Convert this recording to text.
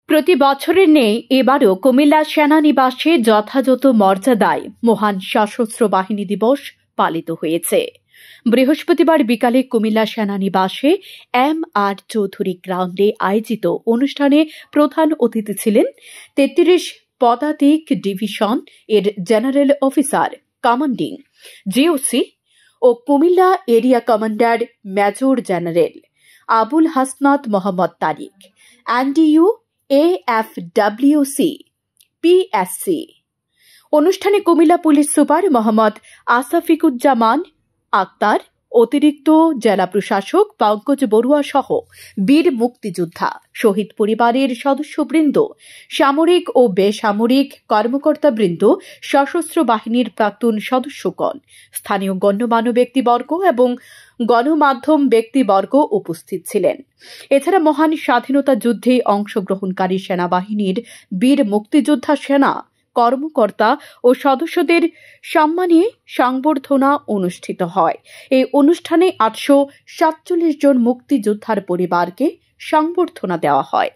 প্রতি বছরের নেই এবারও কুমিল্লা সেনানিবাসে যথাযথ মর্যাদায় মহান সশস্ত্র বাহিনী দিবস পালিত হয়েছে। বৃহস্পতিবার বিকালে কুমিল্লা সেনানিবাসে M.R. চৌধুরী গ্রাউন্ডে আয়োজিত অনুষ্ঠানে প্রধান অতিথি ছিলেন ৩৩ পদাতিক ডিভিশন এর জেনারেল অফিসার কমান্ডিং জিওসি ও Comilla area commander major general Abul Hasnat Mohammad Tariq, NDU AFWC PSC। অনুষ্ঠানে কুমিল্লা পুলিশ সুপার মোহাম্মদ আসাফিকুজ্জামান আক্তার, অতিরিক্ত জেলা প্রশাসক পঙ্কজ বড়ুয়া সহ বীর মুক্তিযোদ্ধা, শহীদ পরিবারের সদস্যবৃন্দ, সামরিক ও বেসামরিক কর্মকর্তাবৃন্দ, সশস্ত্র বাহিনীর প্রাক্তন সদস্যগণ, স্থানীয় গণ্যমান্য ব্যক্তিবর্গ এবং গণমাধ্যম ব্যক্তিবর্গ উপস্থিত ছিলেন। এছাড়া মহান স্বাধীনতা যুদ্ধে অংশগ্রহণকারী সেনাবাহিনীর বীর মুক্তিযোদ্ধা সেনা কর্মকর্তা ও সদস্যদের সম্মানে সংবর্ধনা অনুষ্ঠিত হয়। এই অনুষ্ঠানে 847 জন মুক্তিযোদ্ধার পরিবারকে সংবর্ধনা দেওয়া হয়।